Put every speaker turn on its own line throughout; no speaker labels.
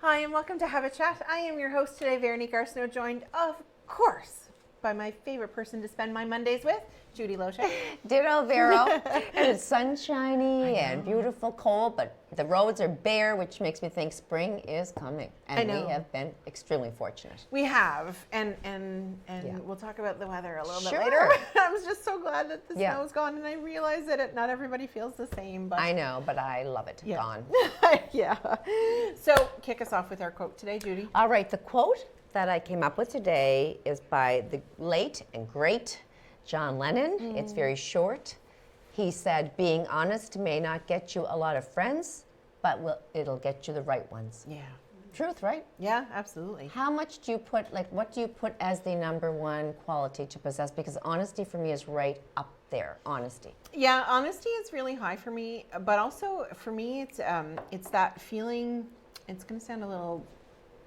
Hi, and welcome to Have a Chat. I am your host today, Veronique Arsenault, joined, of course, by my favorite person to spend my Mondays with, Judy Loche.
Ditto, Vero. And it's sunshiny and beautiful, cold, but the roads are bare, which makes me think spring is coming. And we have been extremely fortunate.
We have, and we'll talk about the weather a little bit later. I was just so glad that the snow is gone, and I realize that not everybody feels the same. But
I know, but I love it. Gone.
Yeah. So kick us off with our quote today, Judy.
All right, the quote that I came up with today is by the late and great John Lennon. It's very short. He said, "Being honest may not get you a lot of friends, but it'll get you the right ones."
Yeah.
Truth, right?
Yeah, absolutely.
How much do you put, what do you put as the number one quality to possess? Because honesty for me is right up there, honesty.
Yeah, honesty is really high for me, but also for me, it's that feeling, it's going to sound a little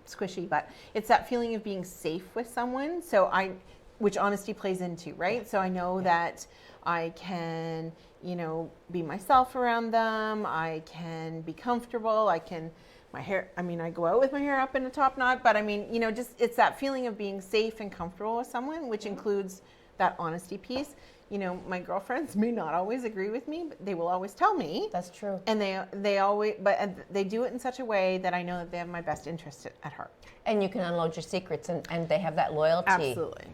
squishy, but it's that feeling of being safe with someone. Which honesty plays into, right? So I know that I can, be myself around them. I can be comfortable. My hair, I go out with my hair up in a top knot, but it's that feeling of being safe and comfortable with someone, which includes that honesty piece. My girlfriends may not always agree with me, but they will always tell me.
That's true.
And they always, but they do it in such a way that I know that they have my best interest at heart.
And you can unload your secrets, and they have that loyalty.
Absolutely.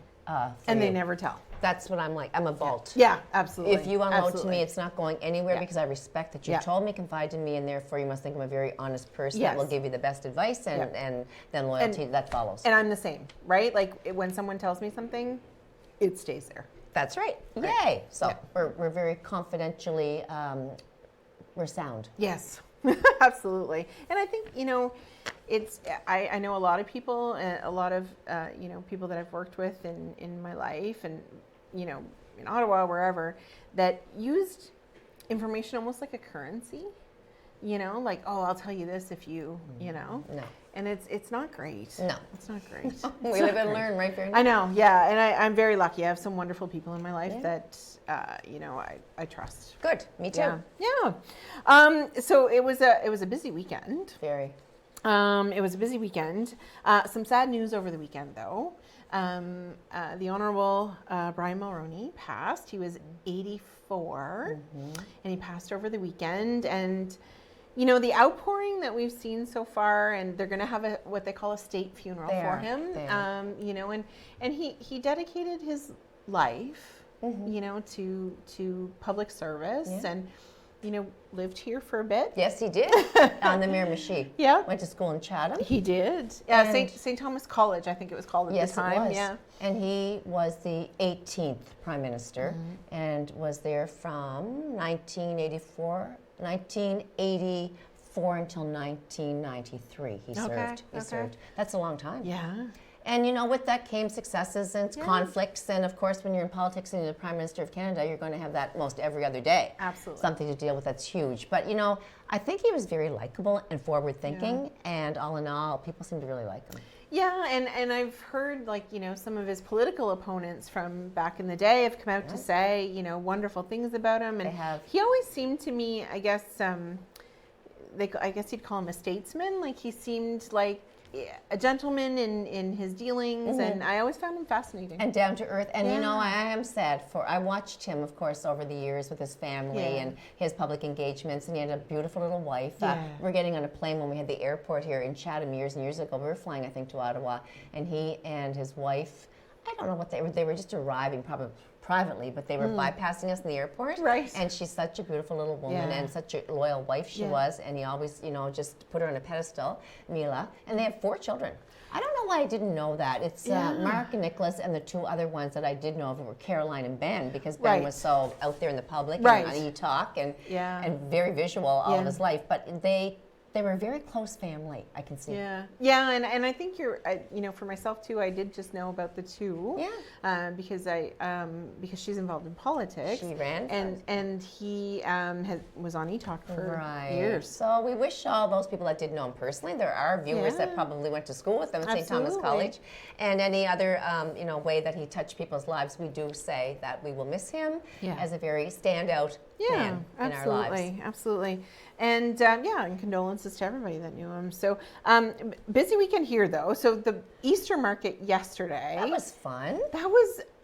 And they never tell.
That's what I'm like. I'm a vault.
Yeah, absolutely.
If you unload to me, it's not going anywhere because I respect that you told me, confided in me, and therefore you must think I'm a very honest person that will give you the best advice, and then loyalty that follows.
And I'm the same, right? Like when someone tells me something, it stays there.
That's right. Yay! So we're very confidentially, we're sound.
Yes, absolutely. And I think I know a lot of people, people that I've worked with in my life, and in Ottawa, wherever, that used information almost like a currency. Like, oh, I'll tell you this if you, No. And it's not great.
No.
It's not great.
We live and learn, right, Barry?
I know, yeah. And I'm very lucky. I have some wonderful people in my life that, I trust.
Good. Me too.
Yeah. So it was a busy weekend.
Very.
It was a busy weekend. Some sad news over the weekend, though. The Honorable Brian Mulroney passed. He was 84, and he passed over the weekend. And the outpouring that we've seen so far, and they're going to have what they call a state funeral for him. And he dedicated his life, to public service and. Lived here for a bit.
Yes, he did. On the Miramichi.
Yeah.
Went to school in Chatham.
He did. Yeah, St. Thomas College, I think it was called at the time.
Yes, it was.
Yeah.
And he was the 18th Prime Minister and was there from 1984 until 1993. He served. He served. That's a long time.
Yeah.
And with that came successes and conflicts, and of course when you're in politics and you're the Prime Minister of Canada, you're going to have that most every other day.
Absolutely.
Something to deal with that's huge. But I think he was very likable and forward thinking, and all in all, people seem to really like him.
Yeah, and I've heard some of his political opponents from back in the day have come out to say wonderful things about him, and he always seemed to me, I guess you'd call him a statesman. Like he seemed like a gentleman in his dealings, and I always found him fascinating.
And down to earth. And I am sad I watched him, of course, over the years with his family and his public engagements, and he had a beautiful little wife. We're getting on a plane when we had the airport here in Chatham years and years ago. We were flying, I think, to Ottawa, and he and his wife, I don't know what they were just arriving probably privately, but they were bypassing us in the airport.
Right.
And she's such a beautiful little woman and such a loyal wife she was, and he always, just put her on a pedestal, Mila, and they have 4 children. I don't know why I didn't know that. It's Mark and Nicholas, and the 2 other ones that I did know of were Caroline and Ben, because Ben was so out there in the public and on E-Talk and very visual all of his life. But they were a very close family, I can see.
Yeah, and I think for myself too, I did just know about the 2. Because she's involved in politics.
She ran.
And he was on E-Talk for years.
So we wish all those people that did know him personally. There are viewers that probably went to school with them at St. Thomas College. And any other way that he touched people's lives, we do say that we will miss him as a very standout
Yeah,
man in our lives.
Absolutely. And and condolences to everybody that knew him. So busy weekend here though. So the Easter market yesterday.
That was fun.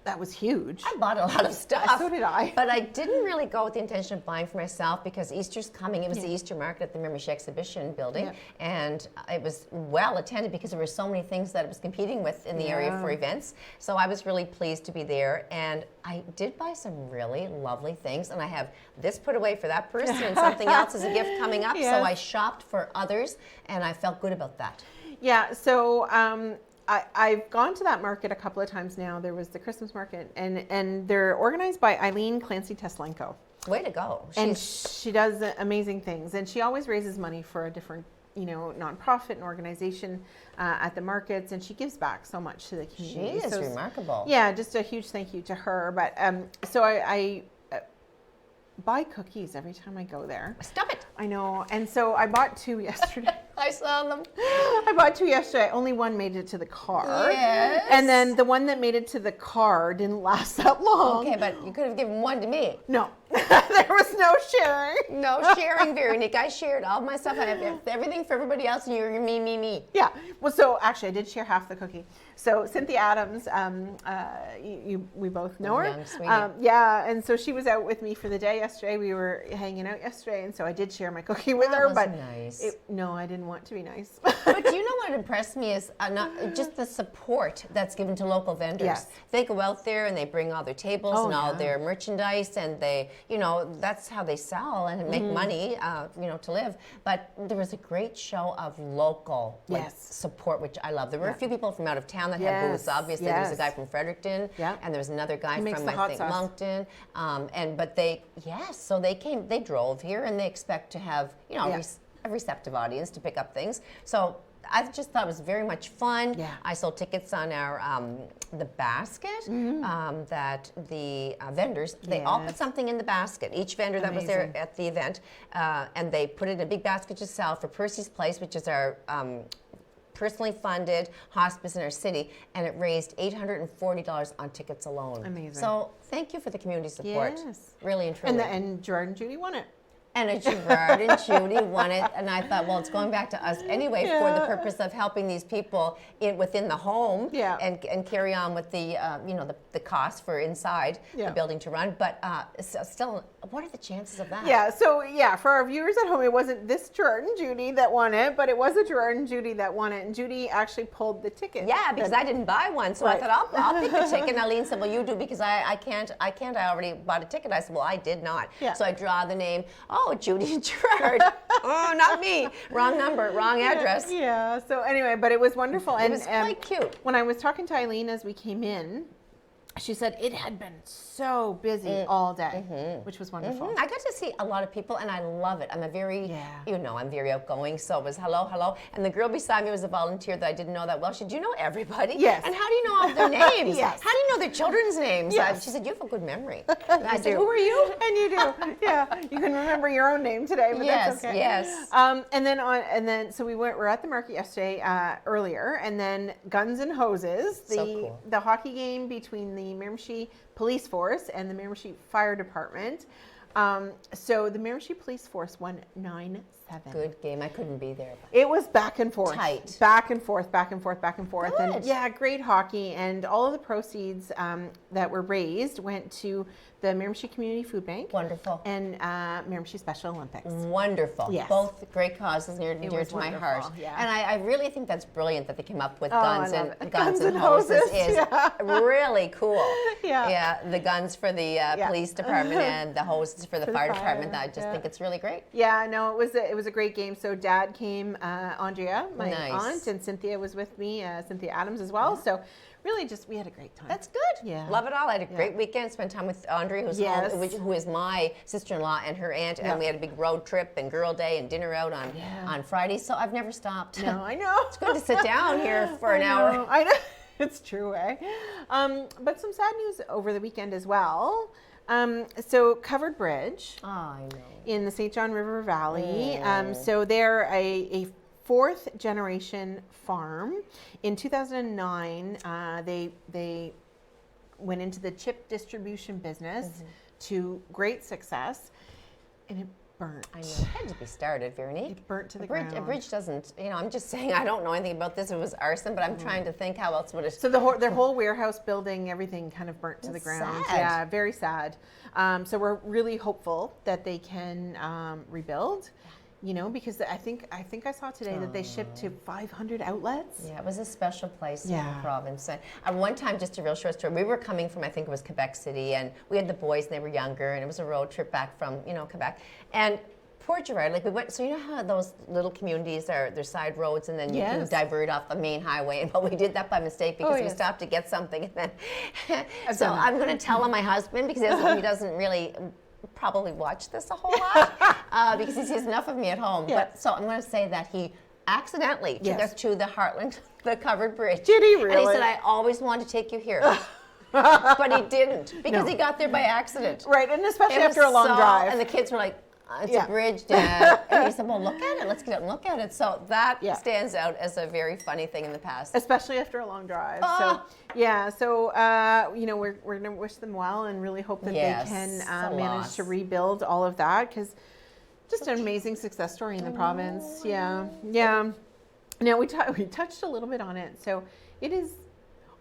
That was huge.
I bought a lot of stuff.
So did I.
But I didn't really go with the intention of buying for myself because Easter's coming. It was the Easter market at the Miramichi Exhibition building. And it was well attended because there were so many things that it was competing with in the area for events. So I was really pleased to be there. And I did buy some really lovely things. And I have this put away for that person and something else as a gift coming up. So I shopped for others and I felt good about that.
Yeah, so I've gone to that market a couple of times now. There was the Christmas market, and they're organized by Eileen Clancy Teslenko.
Way to go.
And she does amazing things. And she always raises money for a different, nonprofit and organization at the markets. And she gives back so much to the community.
She is remarkable.
Yeah, just a huge thank you to her. But so I buy cookies every time I go there.
Stop it.
I know. And so I bought 2 yesterday.
I saw them.
I bought 2 yesterday. Only one made it to the car.
Yes.
And then the one that made it to the car didn't last that long.
Okay, but you could have given one to me.
No. There was no sharing.
No sharing, Veronique. I shared all my stuff. I have everything for everybody else, and you're me.
Yeah. Well, so actually, I did share half the cookie. So Cynthia Adams, we both know her.
Young sweetie.
Yeah, and so she was out with me for the day yesterday. We were hanging out yesterday, and so I did share my cookie with her.
But nice.
No, I didn't want to be nice.
But do you know what impressed me is not just the support that's given to local vendors.
Yes.
They go out there and they bring all their tables and all their merchandise, and they, that's how they sell and make money, to live. But there was a great show of local support, which I love. There were a few people from out of town that had booths. Obviously, there was a guy from Fredericton, and there was another guy from I think Moncton. So they came, they drove here, and they expect to have a receptive audience to pick up things. So I just thought it was very much fun. Yeah. I sold tickets on our the basket that the vendors, they all put something in the basket. Each vendor that was there at the event, and they put it in a big basket to sell for Percy's Place, which is our personally funded hospice in our city, and it raised $840 on tickets alone.
Amazing.
So thank you for the community support. Yes. Really and truly.
And Gerard and Judy won it.
And Gerard and Judy won it, and I thought, well, it's going back to us anyway for the purpose of helping these people within the home and carry on with the the cost for inside the building to run. But still, what are the chances of that?
Yeah, so for our viewers at home, it wasn't this Gerard and Judy that won it, but it was a Gerard and Judy that won it, and Judy actually pulled the ticket.
Yeah, because I didn't buy one, so I thought I'll pick a ticket. And Eileen said, well, you do because I can't. I already bought a ticket. I said, well, I did not. Yeah. So I draw the name. Oh, Judy and Gerard. Oh, not me. Wrong number, wrong address.
Yeah. So anyway, but it was wonderful.
It was quite cute.
When I was talking to Eileen as we came in, she said it had been so busy all day, which was wonderful.
I got to see a lot of people, and I love it. I'm a very, I'm very outgoing, so it was hello. And the girl beside me was a volunteer that I didn't know that well. She said, do you know everybody?
Yes.
And how do you know all their names?
Yes.
How do you know their children's names?
Yes.
She said, you have a good memory. And I said, who are you?
And you do. Yeah. You can remember your own name today, but that's okay.
Yes.
So we're at the market yesterday earlier, and then Guns and Hoses, the hockey game between the Miramichi Police Force and the Miramichi Fire Department. So the Miramichi Police Force won 9-7.
Good game. I couldn't be there.
It was back and forth.
Tight.
Back and forth.
Good.
And great hockey. And all of the proceeds that were raised went to the Miramichi Community Food Bank.
Wonderful.
And Miramichi Special Olympics.
Wonderful.
Yes.
Both great causes near to my heart.
Yeah.
And I really think that's brilliant that they came up with Guns and
Hoses
is really cool.
Yeah.
Yeah. The guns for the police department and the hoses for the fire department. I just think it's really great.
Yeah, no, it was a great game. So Dad came, Andrea, my aunt, and Cynthia was with me, Cynthia Adams as well. Yeah. So really we had a great time.
That's good. Yeah. Love it all. I had a great weekend. Spent time with Andrea, who is my sister-in-law and her aunt. And we had a big road trip and girl day and dinner out on Friday. So I've never stopped.
No, I know.
It's good to sit down here for an hour.
I know. It's true, eh? But some sad news over the weekend as well. So Covered Bridge in the St. John River Valley. So they're a fourth generation farm. In 2009, they went into the chip distribution business to great success, and it burnt.
I know. It had to be started, Vernie.
It burnt to the
bridge,
ground.
A bridge doesn't, I'm just saying, I don't know anything about this. It was arson, but I'm trying to think how else would it...
So their whole warehouse building, everything kind of burnt to the ground.
Sad.
Yeah, very sad. So we're really hopeful that they can rebuild. Because I think I saw today that they shipped to 500 outlets.
Yeah, it was a special place in
Yeah.
the province. And one time, just a real short story, we were coming from, I think it was Quebec City, and we had the boys, and they were younger, and it was a road trip back from, Quebec. And poor Gerard, we went, so you know how those little communities they're side roads, and then you can divert off the main highway, but we did that by mistake because we stopped to get something, and then, so I'm going to tell on my husband because he doesn't really probably watch this a whole lot because he sees enough of me at home.
Yes.
But so I'm going to say that he accidentally took us to the Heartland, the covered bridge.
Did he really?
And he said, I always wanted to take you here. But he didn't because he got there by accident.
Right, and especially
It was
after a long drive.
And the kids were like, it's a bridge, Dad. And he said, well, look at it. Let's get up and look at it. So that stands out as a very funny thing in the past.
Especially after a long drive. So we're going to wish them well and really hope that they can manage to rebuild all of that, because just an amazing success story in the province. Yeah. Now we touched a little bit on it. So it is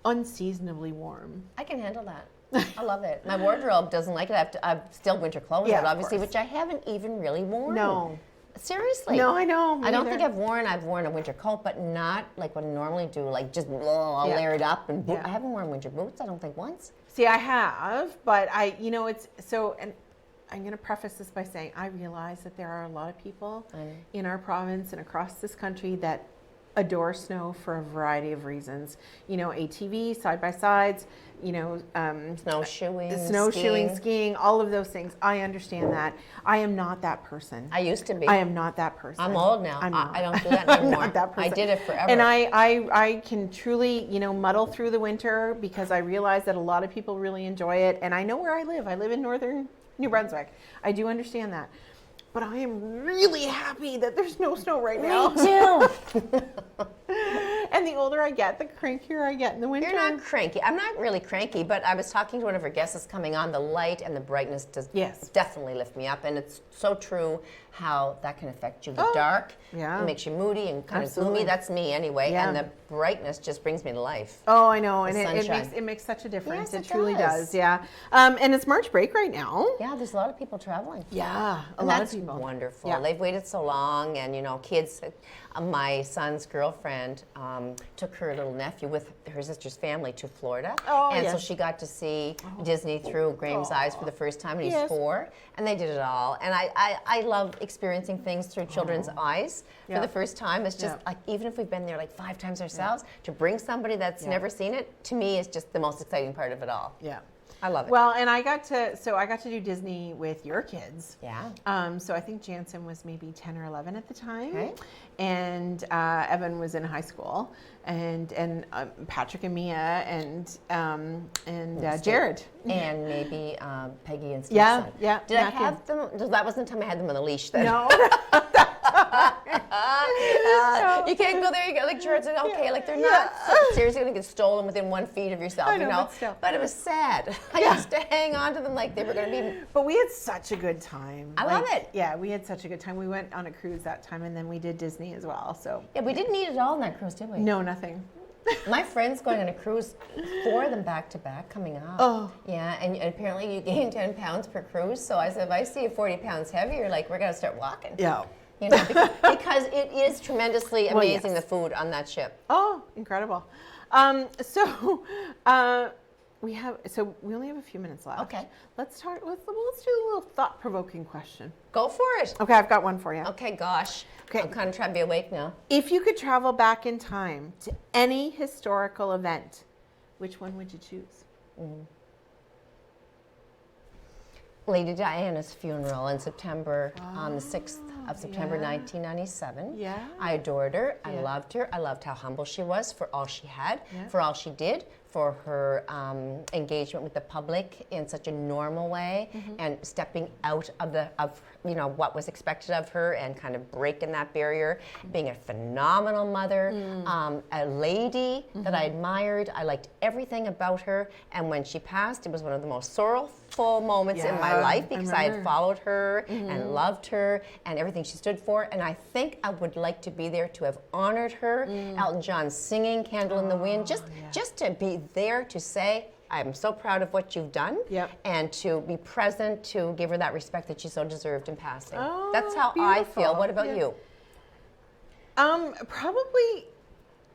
unseasonably warm.
I can handle that. I love it. My wardrobe doesn't like it. I have still winter clothes out, obviously, which I haven't even really worn.
No.
Seriously.
No, I know.
I don't think I've worn a winter coat, but not like what I normally do, like just I'll layer it up. And I haven't worn winter boots, I don't think, once.
See, I have, but it's so, and I'm going to preface this by saying I realize that there are a lot of people in our province and across this country that adore snow for a variety of reasons. ATV, side-by-sides, snowshoeing, skiing, all of those things. I understand that. I am not that person.
I used to be.
I am not that person.
I'm old now. I don't do that anymore.
I'm not that person.
I did it forever.
And I can truly, muddle through the winter because I realize that a lot of people really enjoy it. And I know where I live. I live in northern New Brunswick. I do understand that. But I am really happy that there's no snow right now.
Me too.
And the older I get, the crankier I get in the winter.
You're not cranky. I'm not really cranky, but I was talking to one of our guests that's coming on. The light and the brightness does definitely lift me up. And it's so true how that can affect you. The dark, it makes you moody and kind of gloomy. That's me anyway. Yeah. And the brightness just brings me to life.
Oh, I know. And it makes such a difference.
Yes,
it truly does. Yeah. And it's March break right now.
Yeah, there's a lot of people traveling.
Yeah, a lot of people.
Wonderful.
Yeah.
They've waited so long, and kids. My son's girlfriend took her little nephew with her sister's family to Florida, so she got to see Disney through Graham's eyes for the first time, and he's 4, and they did it all. And I love experiencing things through children's eyes for the first time. It's just like, even if we've been there like 5 times ourselves, to bring somebody that's never seen it, to me, is just the most exciting part of it all.
Yeah.
I love it.
Well, and I got to do Disney with your kids.
Yeah.
So I think Jansen was maybe 10 or 11 at the time,
okay.
And Evan was in high school, and Patrick and Mia and Jared
and maybe Peggy and Steve's
Yeah,
son.
yeah.
Did I have them? That wasn't the time I had them on a leash. Then.
No.
You can't go there. You got like Jared said, okay, like they're not seriously going to get stolen within 1 feet of yourself, But it was sad. I used to hang on to them like they were going to be.
But we had such a good time.
I love it.
Yeah, we had such a good time. We went on a cruise that time, and then we did Disney as well. So
yeah, we didn't eat it all on that cruise, did we?
No, nothing.
My friend's going on a cruise, 4 of them back to back coming up.
Oh.
Yeah, and apparently you gain 10 pounds per cruise. So I said, if I see you 40 pounds heavier, like we're going to start walking.
Yeah.
Because it is tremendously amazing, the food on that ship.
Oh, incredible. We only have a few minutes left.
Okay.
Let's do a little thought-provoking question.
Go for it.
Okay, I've got one for you.
Okay, gosh.
Okay.
I'm kind of trying to be awake now.
If you could travel back in time to any historical event, which one would you choose?
Lady Diana's funeral in September, on the 6th of September, 1997.
Yeah.
I adored her. I loved her. I loved how humble she was for all she had, for all she did, for her engagement with the public in such a normal way, and stepping out of what was expected of her and kind of breaking that barrier, being a phenomenal mother, a lady that I admired. I liked everything about her, and when she passed, it was one of the most sorrowful moments in my life, because I had followed her and loved her and everything she stood for, and I think I would like to be there to have honored her. Elton John singing Candle in the Wind, just to be there to say, I'm so proud of what you've done, and to be present to give her that respect that she so deserved in passing. That's how I feel. What about you?
Probably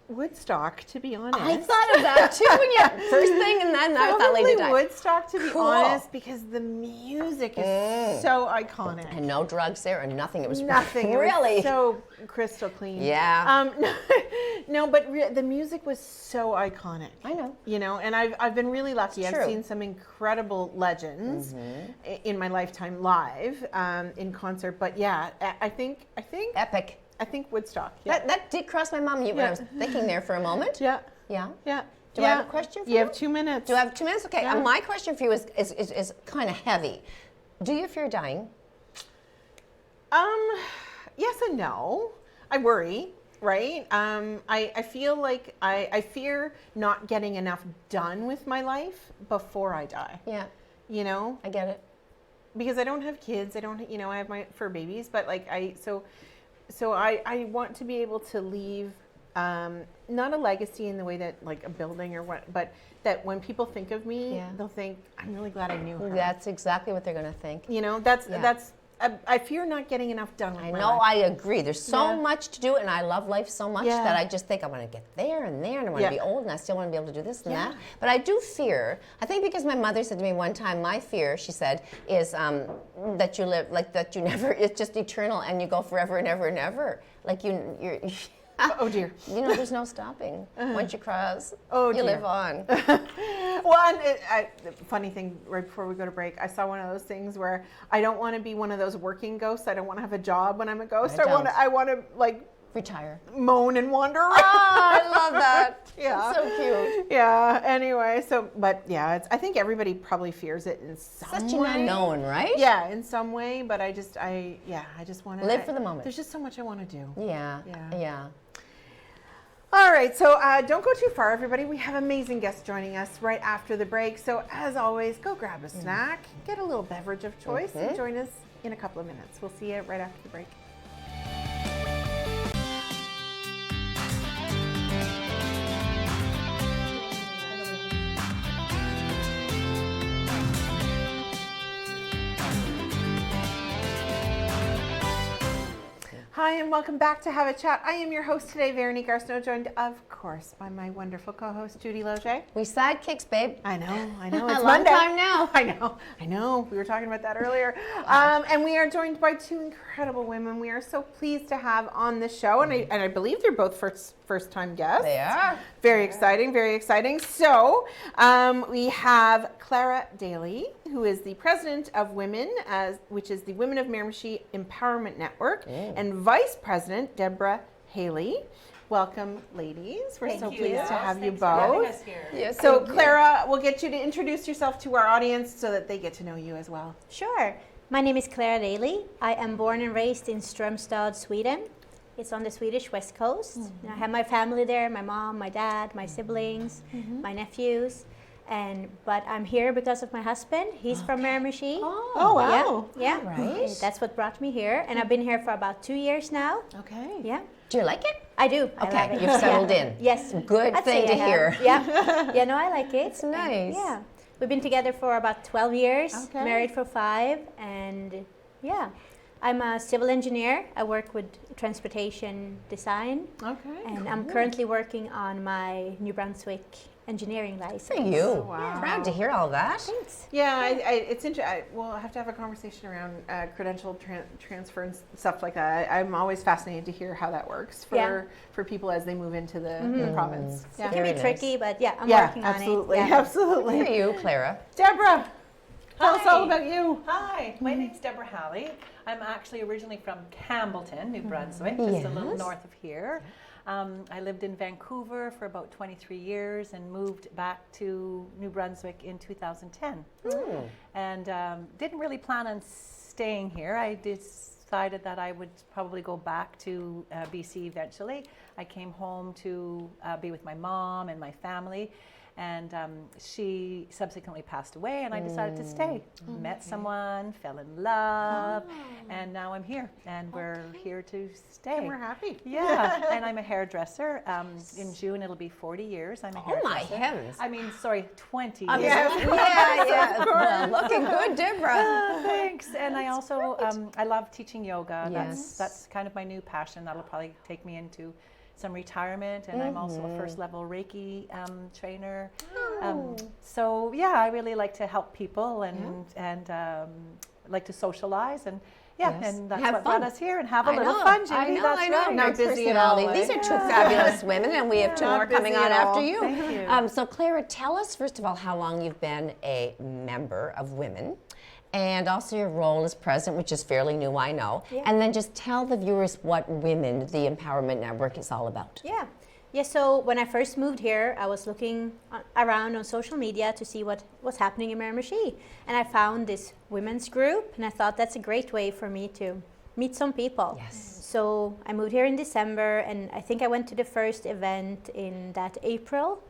Woodstock, to be honest.
I thought of that too when you first thing, and then I thought Lady Di.
Probably Woodstock, to be honest, because the music is so iconic.
And no drugs there and nothing. It was
nothing.
Really
it was so crystal clean.
Yeah.
No, but the music was so iconic.
I know.
You know, and I've been really lucky.
It's
I've
true.
seen some incredible legends in my lifetime live in concert. But yeah, I think
Epic.
I think Woodstock. Yeah.
That did cross my mind when I was thinking there for a moment.
Yeah.
Yeah.
Yeah.
Do I have a question for you?
You have 2 minutes.
Do I have 2 minutes? Okay.
Yeah.
My question for you is kind of heavy. Do you fear dying?
Yes and no. I worry, right? I feel like I fear not getting enough done with my life before I die.
Yeah.
You know?
I get it.
Because I don't have kids. I don't, I have my fur babies, but like so I want to be able to leave not a legacy in the way that like a building or what, but that when people think of me, they'll think, I'm really glad I knew her.
That's exactly what they're going to think.
You know, that's I fear not getting enough done with
I
my
know,
life.
I agree. There's so much to do, and I love life so much that I just think I want to get there and there, and I want to be old, and I still want to be able to do this and that. But I do fear, I think because my mother said to me one time, my fear, she said, is that you live, like that you never, it's just eternal, and you go forever and ever and ever. Like you're
oh dear.
You know, there's no stopping. Once you cross,
you
live on.
Well, and funny thing, right before we go to break, I saw one of those things where I don't want to be one of those working ghosts. I don't want to have a job when I'm a ghost. I want to like
retire,
moan and wander around.
Oh, I love that.
Yeah,
it's so cute.
Yeah. Anyway, but yeah, I think everybody probably fears it in some way.
Such an unknown, right?
Yeah, in some way. But I just want to
live for the moment.
There's just so much I want to do.
Yeah.
All right, so don't go too far, everybody. We have amazing guests joining us right after the break. So as always, go grab a snack, get a little beverage of choice, and join us in a couple of minutes. We'll see you right after the break. Hi, and welcome back to Have a Chat. I am your host today, Veronique Arsenault, joined, of course, by my wonderful co-host, Judy Loge.
We sidekicks, babe.
I know. It's
a long
Monday.
time now.
I know. We were talking about that earlier. And we are joined by two incredible women we are so pleased to have on the show. And I believe they're both first-time guests.
They are.
Very exciting, very exciting. So we have Clara Daly, who is the president of Women, which is the Women of Miramichi Empowerment Network, and Vice President Deborah Haley. Welcome, ladies. We're so pleased to have you both.
For having us here.
Yes,
So, Clara, we'll get you to introduce yourself to our audience so that they get to know you as well.
Sure. My name is Clara Daly. I am born and raised in Strömstad, Sweden. It's on the Swedish west coast. And I have my family there, my mom, my dad, my siblings, my nephews. But I'm here because of my husband. He's from Miramichi.
Oh, wow.
Yeah.
Right.
That's what brought me here. And I've been here for about 2 years now.
Okay.
Yeah.
Do you like it?
I do. I
Okay,
love it.
you've settled in.
Yes.
Good
I'd
thing
say
to
I
hear.
have. Yeah. Yeah, no, I like it.
It's nice.
Yeah. We've been together for about 12 years,
Okay.
married for 5, and yeah. I'm a civil engineer. I work with transportation design,
Okay.
and I'm currently working on my New Brunswick engineering license.
For you.
Wow.
Proud to hear all that.
Thanks.
Yeah, it's interesting. We'll have to have a conversation around credential transfer and stuff like that. I'm always fascinated to hear how that works for people as they move into the province.
It can be
nice.
tricky, but yeah, I'm working on
absolutely,
it. Yeah.
absolutely.
For you, Clara.
Deborah, tell us
Hi.
all about you.
Hi, my name's Deborah Halley. I'm actually originally from Campbellton, New Brunswick, just a little
Yes.
north of here. I lived in Vancouver for about 23 years and moved back to New Brunswick in 2010. And didn't really plan on staying here. I decided that I would probably go back to BC eventually. I came home to be with my mom and my family. And she subsequently passed away, and I decided to stay. Met someone, fell in love, and now I'm here, and we're here to stay.
And we're happy.
Yeah, and I'm a hairdresser. In June, it'll be 40 years. I'm a hairdresser.
Oh my heavens.
I mean, sorry, 20 years.
Yeah. Well, looking good, Deborah.
Thanks. And I also, I love teaching yoga.
Yes.
That's kind of my new passion. That'll probably take me into some retirement, and I'm also a first level Reiki trainer. So yeah, I really like to help people and like to socialize and and that's
Have
what
fun.
brought us here and have a
I
little
know,
fun,
I
Jamie.
know,
That's
I know.
right.
Not
Your
busy at all,
personality. These
eh?
are two fabulous women, and we have two
Not
more coming
busy
on
at all.
after you.
Thank you.
So Clara, tell us first of all how long you've been a member of Women, and also your role as president, which is fairly new, I know.
Yeah.
And then just tell the viewers what Women, the Empowerment Network, is all about.
Yeah, so when I first moved here, I was looking around on social media to see what was happening in Miramichi. And I found this women's group, and I thought that's a great way for me to meet some people.
Yes.
So I moved here in December, and I think I went to the first event in that April.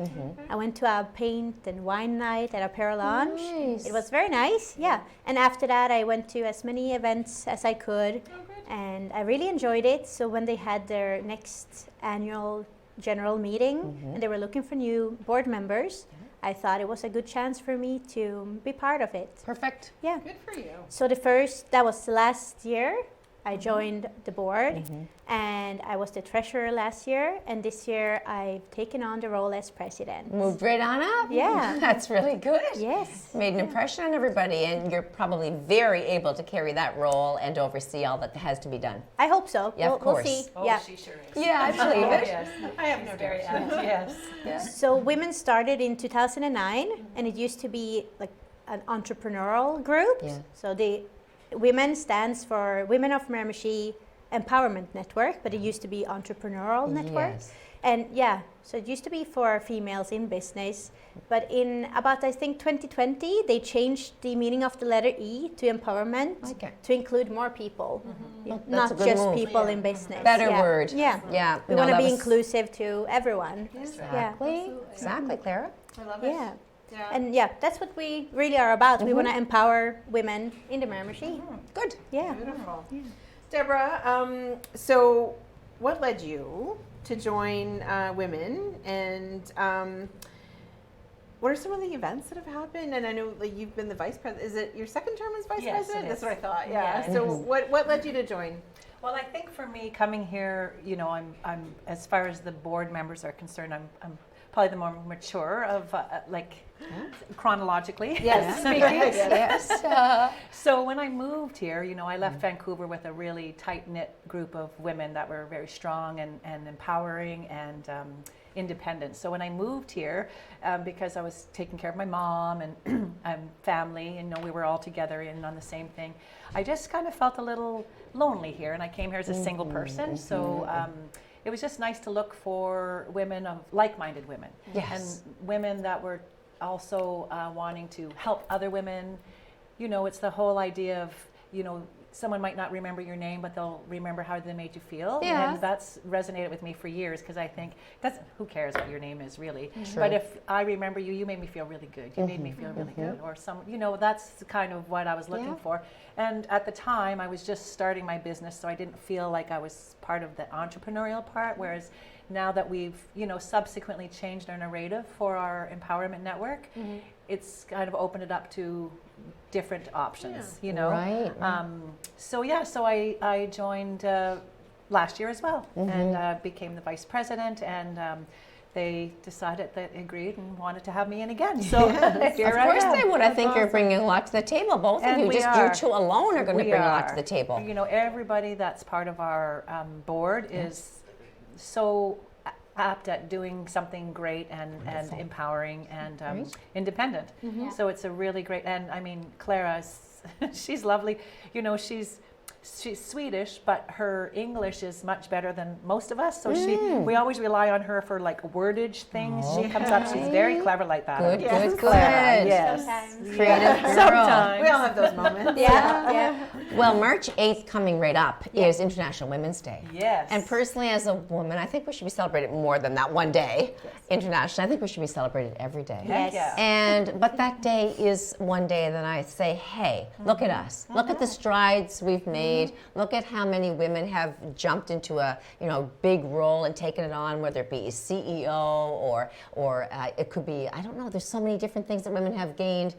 I went to a paint and wine night at a pair lounge.
Nice.
It was very nice, yeah. And after that, I went to as many events as I could, and I really enjoyed it. So when they had their next annual general meeting and they were looking for new board members, I thought it was a good chance for me to be part of it.
Perfect.
Yeah.
Good for you.
So that was the last year I joined the board, and I was the treasurer last year, and this year I've taken on the role as president.
Moved right on up.
Yeah.
That's really good.
Yes.
Made an impression on everybody, and you're probably very able to carry that role and oversee all that has to be done.
I hope so.
Yeah, of
We'll
course.
see.
Oh,
yeah.
she sure is.
Yeah, I believe it.
Yes.
I have no
Very
doubt.
yes.
So Women started in 2009, and it used to be like an entrepreneurial group.
Yeah.
So the Women stands for Women of Miramichi Empowerment Network, but it used to be Entrepreneurial Network.
Yes.
And yeah, so it used to be for females in business, but in about, I think, 2020, they changed the meaning of the letter E to empowerment
Okay.
to include more people,
Well, that's a
not
good
just
move.
people in business.
Better
yeah.
word.
Yeah.
Yeah.
We
No,
want to
that
be
was-
inclusive to everyone.
Exactly. Exactly, Clara.
I love it.
Yeah.
Yeah.
And yeah, that's what we really are about. We want to empower women in the Miramichi.
Good.
Yeah.
Beautiful. Deborah, so what led you to join Women, and what are some of the events that have happened? And I know like, you've been the vice president. Is it your second term as vice
Yes,
president?
it
That's
is.
what I thought. Yeah.
Yeah, it
So
is.
what led you to join?
Well, I think for me coming here, you know, I'm as far as the board members are concerned, I'm probably the more mature of chronologically.
Yes.
Yes.
So when I moved here, you know, I left Vancouver with a really tight-knit group of women that were very strong and empowering and independent. So when I moved here, because I was taking care of my mom and family, and you know, we were all together and on the same thing, I just kind of felt a little lonely here. And I came here as a single person, so it was just nice to look for women of like-minded women,
Yes.
and women that were also wanting to help other women. You know, it's the whole idea of, you know, someone might not remember your name, but they'll remember how they made you feel.
Yeah.
And that's resonated with me for years, because I think, who cares what your name is really?
True.
But if I remember you, you made me feel really good. You made me feel really good. Or you know, that's kind of what I was looking
Yeah.
for. And at the time, I was just starting my business, so I didn't feel like I was part of the entrepreneurial part, whereas now that we've, you know, subsequently changed our narrative for our empowerment network, it's kind of opened it up to different options, you know.
Right.
So I joined last year as well, and became the vice president, and they decided that agreed and wanted to have me in again. So here
Of
I
course
am.
they would. I think you're bringing a lot to the table. Both of
And
you,
we
just
are.
you two alone are going to
We
bring a lot to
are.
the table.
You know, everybody that's part of our board is so apt at doing something great and empowering and
Great.
independent. So it's a really great, and I mean, Clara's, she's lovely. You know, she's she's Swedish, but her English is much better than most of us. So we always rely on her for like wordage things. She comes up, she's very clever like that.
Good,
Yes.
good,
Clever,
good.
yes.
Sometimes.
Creative girl.
Sometimes.
We all have those moments.
Yeah.
Well, March 8th coming right up is International Women's Day.
Yes.
And personally, as a woman, I think we should be celebrated more than that one day. International, I think we should be celebrated every day.
Heck
Yes.
yeah.
But that day is one day that I say, hey, look at us. Look at the strides we've made. Look at how many women have jumped into a big role and taken it on, whether it be CEO or it could be, I don't know, there's so many different things that women have gained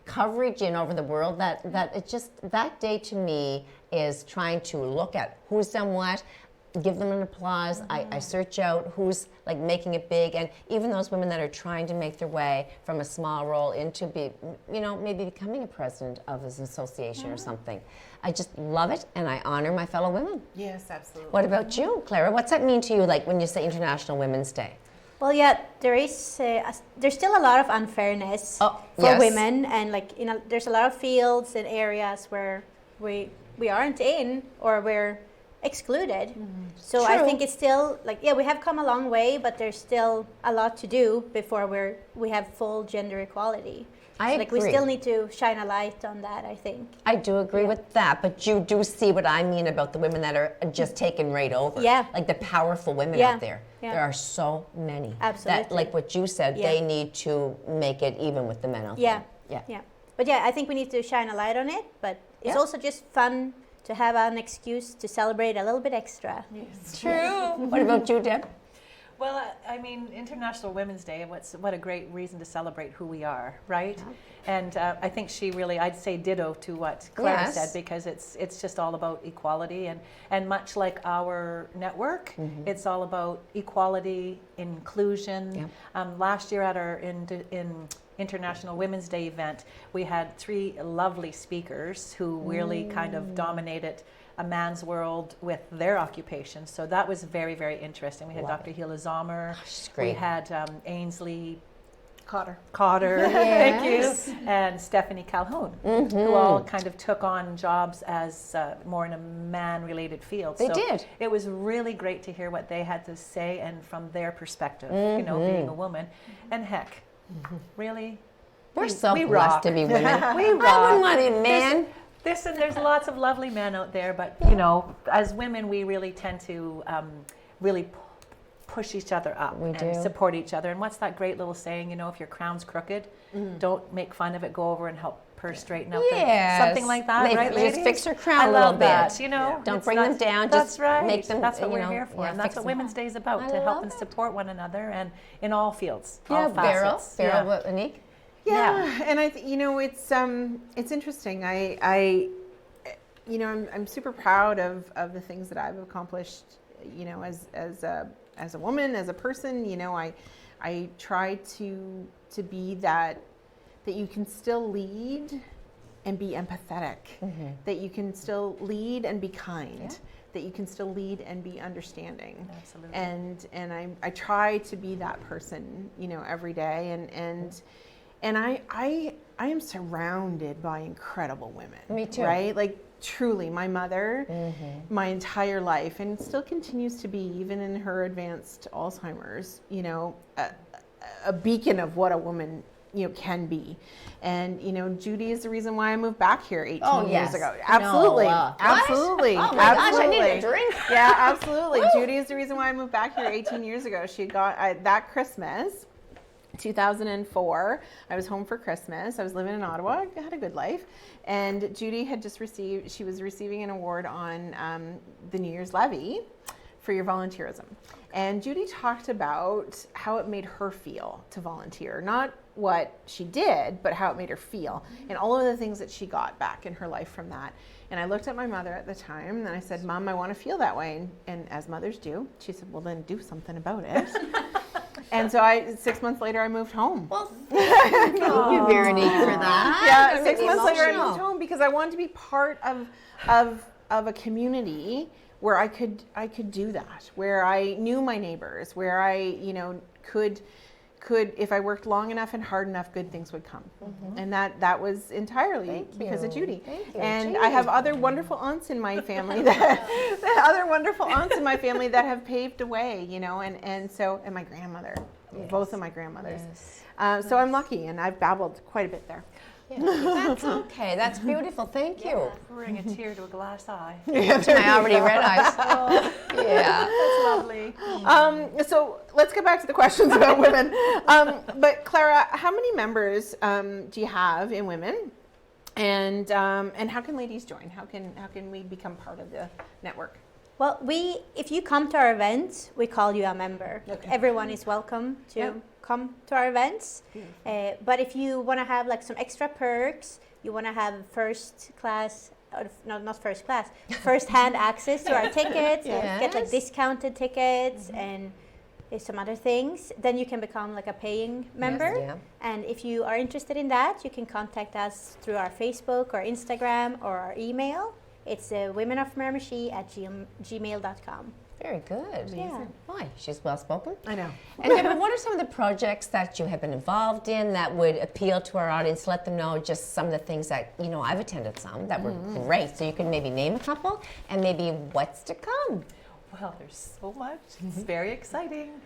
coverage in over the world that it just, that day to me is trying to look at who's done what, give them an applause. I search out who's like making it big, and even those women that are trying to make their way from a small role into maybe becoming a president of an association or something. I just love it, and I honor my fellow women.
Yes, absolutely.
What about you, Clara? What's that mean to you, like when you say International Women's Day?
Well, yeah, there's still a lot of unfairness for
yes.
women, and there's a lot of fields and areas where we aren't in or we're excluded. So I
True.
think it's still we have come a long way, but there's still a lot to do before we have full gender equality.
I
We
agree.
still need to shine a light on that, I think.
I do agree with that, but you do see what I mean about the women that are just taken right over.
Yeah.
Like the powerful women
Yeah.
out there.
Yeah.
There are so many. That,
Absolutely.
like what you said,
Yeah.
they need to make it even with the men out
Yeah.
there.
Yeah. But yeah, I think we need to shine a light on it, but it's
Yeah.
also just fun to have an excuse to celebrate a little bit extra.
True. What about you, Deb?
Well, I mean, International Women's Day, what a great reason to celebrate who we are, right? And I think I'd say ditto to what Clara
Yes.
said, because it's just all about equality, and much like our network, it's all about equality, inclusion. Last year at our International Women's Day event, we had 3 lovely speakers who really kind of dominated a man's world with their occupation. So that was very, very interesting. We had Dr. Hila Zomer.
she's
We
great.
had Ainsley
Cotter.
thank you, and Stephanie Calhoun, who all kind of took on jobs as more in a man-related field.
They
so
did.
It was really great to hear what they had to say, and from their perspective, being a woman. And heck, really,
We're so
we
blessed
rock.
to be women.
we
I
rock.
wouldn't want a man.
There's lots of lovely men out there, but as women, we really tend to really push each other up
We
and
do.
support each other. And what's that great little saying? If your crown's crooked, don't make fun of it. Go over and help her straighten up.
Yes.
Something like that,
Make-
right,
just
ladies?
fix her crown
I
a little
love that.
bit.
Don't
bring them down,
That's
just
right.
make them,
That's what
you
we're
know,
here for,
yeah,
and that's
fix
what
them.
Women's Day is about,
I
to help
love
and
it.
support one another, and in all fields,
Yeah,
all
Beryl.
facets.
Beryl, what, Anik?
Yeah, and it's interesting. I'm super proud of the things that I've accomplished. As a woman, as a person, I try to be that you can still lead and be empathetic, that you can still lead and be kind, that you can still lead and be understanding.
Absolutely.
And I try to be that person, every day, and I am surrounded by incredible women.
Me too.
Right? Like truly, my mother, my entire life, and still continues to be, even in her advanced Alzheimer's, a beacon of what a woman can be. And Judy is the reason why I moved back here 18 years ago. Absolutely.
What?
Absolutely.
Oh my
absolutely.
gosh, I need a drink.
Yeah, absolutely. Judy is the reason why I moved back here 18 years ago. She got that Christmas, 2004. I was home for Christmas. I was living in Ottawa. I had a good life. And Judy had just she was receiving an award on the New Year's levy for your volunteerism. And Judy talked about how it made her feel to volunteer. Not what she did, but how it made her feel. And all of the things that she got back in her life from that. And I looked at my mother at the time and I said, Mom, I want to feel that way. And as mothers do, she said, well, then do something about it. And so 6 months later, I moved home.
Well, thank you, Veronique, for that.
Yeah, 6 months later, I moved home because I wanted to be part of a community where I could do that, where I knew my neighbors, where I could, if I worked long enough and hard enough, good things would come. And that was entirely
Thank
because of
you.
Judy.
Thank you.
And
Judy.
I have other wonderful aunts in my family that have paved the way, you know, and my grandmother, both of my grandmothers.
Yes.
So I'm lucky, and I've babbled quite a bit there.
Yeah, that's okay. That's beautiful. Thank you.
Bring a tear to a glass eye.
I already realized. Yeah.
That's lovely.
So let's get back to the questions about women. But Clara, how many members do you have in Women? And how can ladies join? How can we become part of the network?
Well, if you come to our events, we call you a member.
Okay.
Everyone is welcome to come to our events. But if you want to have like some extra perks, you want to have first hand access to our tickets, get like discounted tickets and some other things, then you can become like a paying member.
Yeah.
And if you are interested in that, you can contact us through our Facebook or Instagram or our email. It's womenofmiramichi@gmail.com.
Very good.
Yeah.
Boy, she's well spoken.
I know.
And Deborah, what are some of the projects that you have been involved in that would appeal to our audience? Let them know just some of the things that, you know, I've attended some that were great. So you can maybe name a couple and maybe what's to come.
Well, there's so much. It's very exciting.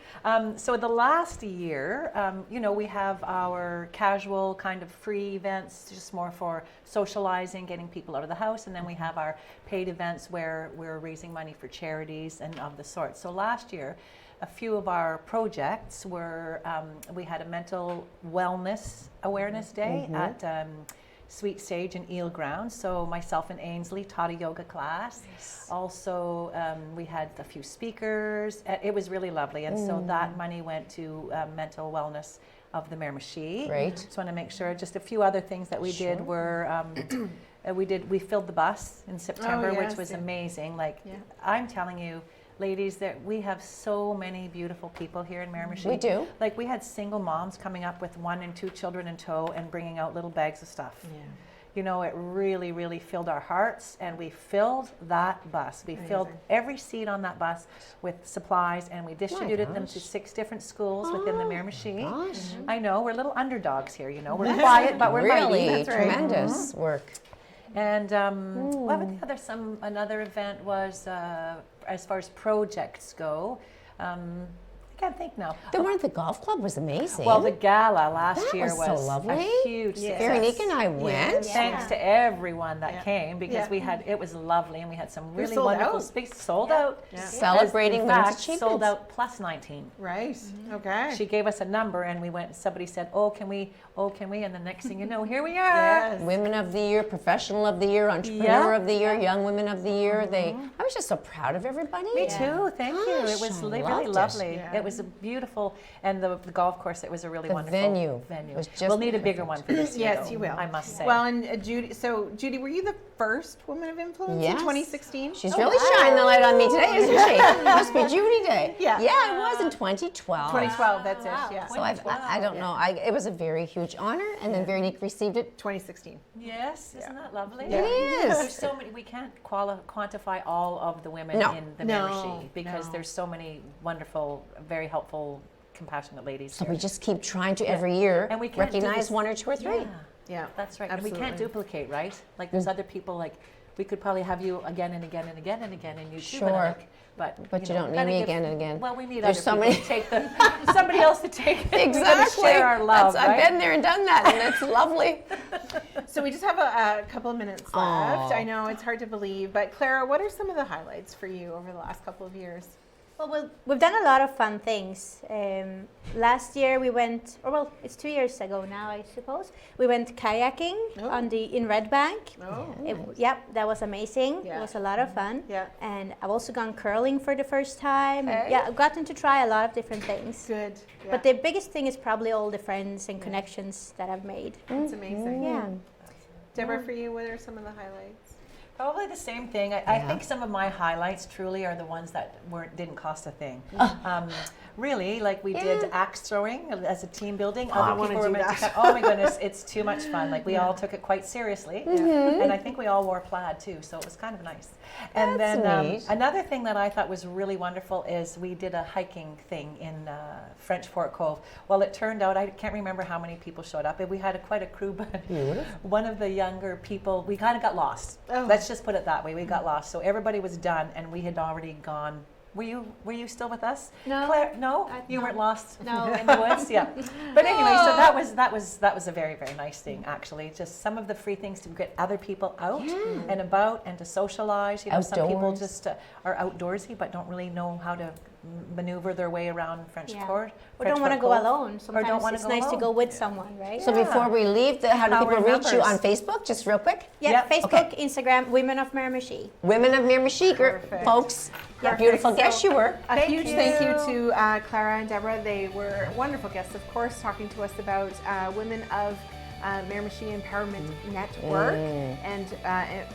So the last year, you know, we have our casual kind of free events, just more for socializing, getting people out of the house, and then we have our paid events where we're raising money for charities and of the sort. So last year, a few of our projects were, we had a mental wellness awareness day at Sweet Stage in Eel Ground. So myself and Ainsley taught a yoga class. Yes. Also, we had a few speakers. It was really lovely. And so that money went to mental wellness of the Miramichi.
Great.
Just want to make sure. Just a few other things that we did were we filled the bus in September, which was amazing. Like I'm telling you, ladies, that we have so many beautiful people here in Miramichi.
We do.
Like we had single moms coming up with 1 and 2 children in tow and bringing out little bags of stuff. Yeah. You know, it really, really filled our hearts, and we filled that bus. We filled every seat on that bus with supplies, and we distributed them to 6 different schools within the Miramichi. I know, we're little underdogs here, you know. We're quiet, but we're
really
mighty.
tremendous work.
And another event was, as far as projects go, I can't think now.
The one at the golf club was amazing.
Well, the gala last year
was so lovely.
a huge success.
Veronique and I went.
Thanks to everyone that came, because it was lovely, and we had some really wonderful speakers. Sold out.
Celebrating
in
women's
fact,
achievements.
sold out plus 19.
Right. Okay.
She gave us a number, and we went. Somebody said, "Oh, can we?" And the next thing you know, here we are.
Women of the Year, Professional of the Year, Entrepreneur of the Year, Young Women of the Year. I was just so proud of everybody.
Me too. Thank you. It was really lovely.
Yeah.
It was a beautiful, and the golf course. It was a really wonderful
venue.
Was
just
we'll need a bigger one for this year.
Yes, you will.
I must say.
Well, and Judy. So Judy, were you the first woman of influence in 2016?
She's really shining the light on me today, isn't she? Must be Judy Day.
Yeah.
Yeah, it was in 2012.
2012. That's it. Yeah.
So I don't know. It was a very huge honor, and then Veronique received it.
2016.
Yes, isn't that lovely?
It is.
There's so many. We can't quantify all of the women in the Miramichi because there's so many wonderful, very helpful, compassionate ladies.
So
here.
we just keep trying to every year
and we can't
recognize 1 or 2 or 3.
Yeah,
that's right.
absolutely.
And we can't duplicate, right? Like there's other people. Like we could probably have you again and again and again and again, and you too.
Sure.
But
you don't need me again and again.
Well, we need
There's
other people to take somebody else to take it.
Exactly.
We share our love,
I've been there and done that, and it's lovely.
So we just have a couple of minutes left. I know it's hard to believe, but Clara, what are some of the highlights for you over the last couple of years?
Well, we've done a lot of fun things. Last year we went, it's 2 years ago now, I suppose. We went kayaking in Red Bank. That was amazing.
Yeah.
It was a lot of fun.
Yeah.
And I've also gone curling for the first time.
Okay.
Yeah, I've gotten to try a lot of different things.
Good. Yeah.
But the biggest thing is probably all the friends and connections that I've made.
It's amazing.
Yeah.
Deborah, for you, what are some of the highlights?
Probably the same thing. I think some of my highlights truly are the ones that didn't cost a thing. Really, like we did axe throwing as a team building. Other people were meant to come. Oh my goodness, it's too much fun. Like we all took it quite seriously, and I think we all wore plaid too, so it was kind of nice. And then another thing that I thought was really wonderful is we did a hiking thing in French Fort Cove. Well, it turned out I can't remember how many people showed up, and we had quite a crew. But one of the younger people, we kind of got lost. Let's just put it that way. We got lost, so everybody was done, and we had already gone. Were you still with us?
No.
Claire, no? You
no.
weren't lost
No.
in the woods? Yeah. But anyway, so that was a very, very nice thing, actually. Just some of the free things to get other people out and about and to socialize. You know, some people just are outdoorsy but don't really know how to maneuver their way around French Fort.
Or don't want to go alone. Sometimes
don't wanna
it's
go
nice to
alone.
go with someone, right?
So before we leave, how do people reach you on Facebook? Just real quick.
Facebook, Instagram, Women of Miramichi.
Women of Miramichi, folks. Beautiful guests you were.
A huge thank you to Clara and Deborah. They were wonderful guests, of course, talking to us about Women of Miramichi Empowerment Network and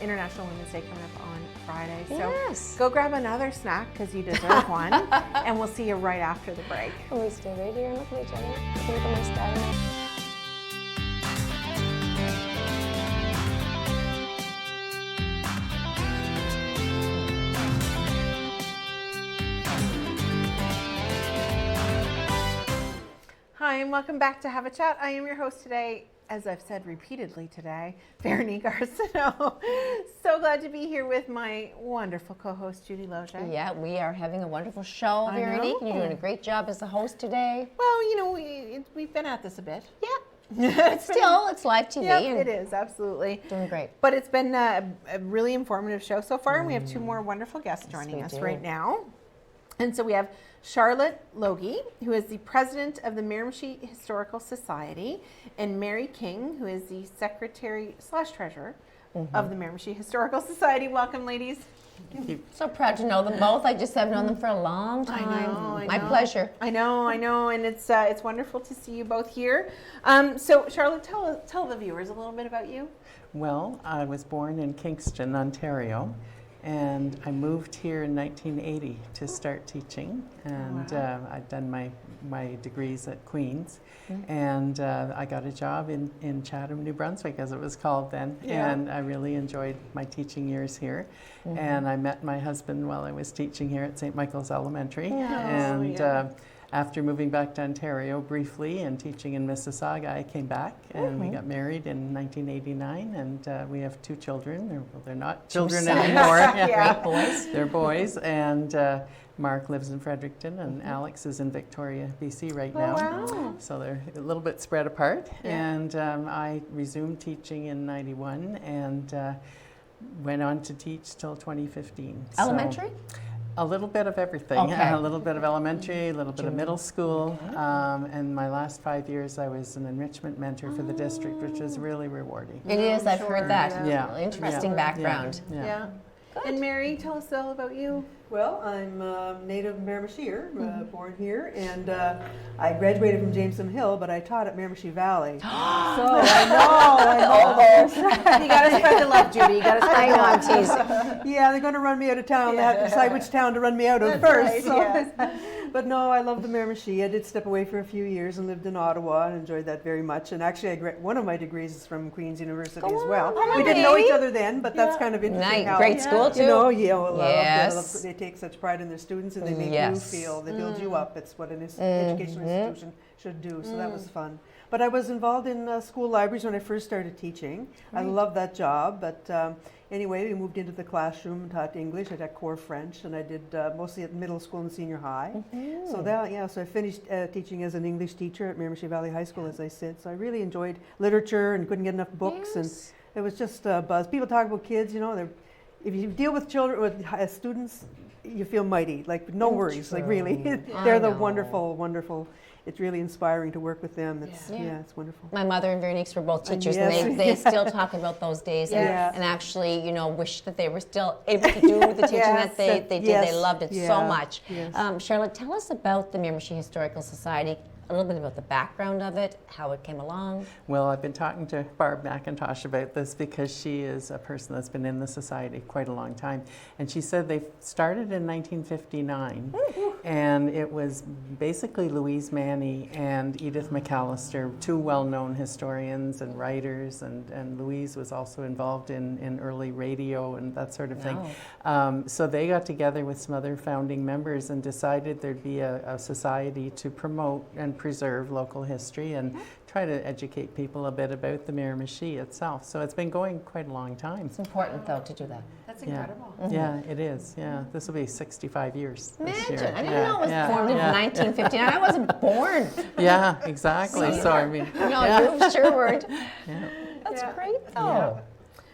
International Women's Day coming up on Friday. So go grab another snack because you deserve one, and we'll see you right after the break.
Can we stay right here and look at each other? Look at my style.
Hi, and welcome back to Have a Chat. I am your host today, as I've said repeatedly today, Veronique Arsenault. So glad to be here with my wonderful co-host, Judy Loge.
Yeah, we are having a wonderful show, Veronique. You're doing a great job as the host today.
Well, you know, we've been at this a bit.
Yeah. It's live TV.
Yep, it is, absolutely.
Doing great.
But it's been a really informative show so far, and we have two more wonderful guests joining us right now. And so we have Charlotte Logie, who is the president of the Miramichi Historical Society, and Mary King, who is the secretary/treasurer of the Miramichi Historical Society. Welcome, ladies.
Thank you. So proud to know them both. I just have known them for a long time.
I know.
My pleasure.
I know, and it's wonderful to see you both here. So Charlotte, tell the viewers a little bit about you.
Well, I was born in Kingston, Ontario. And I moved here in 1980 to start teaching, and I'd done my degrees at Queen's, and I got a job in Chatham, New Brunswick, as it was called then, and I really enjoyed my teaching years here. And I met my husband while I was teaching here at St. Michael's Elementary, after moving back to Ontario briefly and teaching in Mississauga, I came back and we got married in 1989, and we have two children. They're not children anymore.
Great boys.
They're boys, and Mark lives in Fredericton, and Alex is in Victoria, BC right now.
Wow.
So they're a little bit spread apart. And I resumed teaching in 91 and went on to teach till 2015.
Elementary?
A little bit of everything.
Okay.
A little bit of elementary, a little bit of middle school. And my last 5 years, I was an enrichment mentor for the district, which was really rewarding.
It is. I've heard that.
Yeah.
Interesting background.
Yeah. And Mary, tell us all about you.
Well, I'm native Miramichier, born here, and I graduated from Jameson Hill, but I taught at Miramichi Valley. So I know.
You got to spread the love, Judy. You got to spread the love.
I'm teasing.
Yeah, they're going to run me out of town. They have to decide which town to run me out of first.
Right,
So. But no, I love the Miramichi. I did step away for a few years and lived in Ottawa and enjoyed that very much. And actually, one of my degrees is from Queen's University as well. We didn't know each other then, but that's kind of interesting.
Nice. Great school, too.
You know, well,
Yes.
they take such pride in their students, and they make you feel, they build you up. It's what an educational institution should do. So that was fun. But I was involved in school libraries when I first started teaching. I loved that job, but anyway, we moved into the classroom and taught English. I taught core French, and I did mostly at middle school and senior high. So so I finished teaching as an English teacher at Miramichi Valley High School, as I said. So I really enjoyed literature and couldn't get enough books, and it was just a buzz. People talk about kids, you know, if you deal with children, with students, you feel mighty, like no worries, like really. They're the wonderful. It's really inspiring to work with them. It's it's wonderful.
My mother and Veronique were both teachers,
Yes.
and they still talk about those days and actually, you know, wish that they were still able to do the teaching that they did. They loved it so much.
Yes.
Charlotte, tell us about the Miramichi Historical Society. a little bit about the background of it, how it came along?
Well, I've been talking to Barb McIntosh about this because she is a person that's been in the society quite a long time. And she said they started in 1959, and it was basically Louise Manny and Edith McAllister, two well-known historians and writers, and Louise was also involved in early radio and that sort of thing. So they got together with some other founding members and decided there'd be a society to promote and preserve local history and try to educate people a bit about the Miramichi itself. So it's been going quite a long time.
It's important, though, to do that.
That's incredible.
Yeah, it is. Yeah, this will be 65 years this
Imagine.
year.
I didn't know it was formed in 1959. I wasn't born.
Yeah, exactly. So I mean,
No, you sure weren't.
yeah.
That's great, though.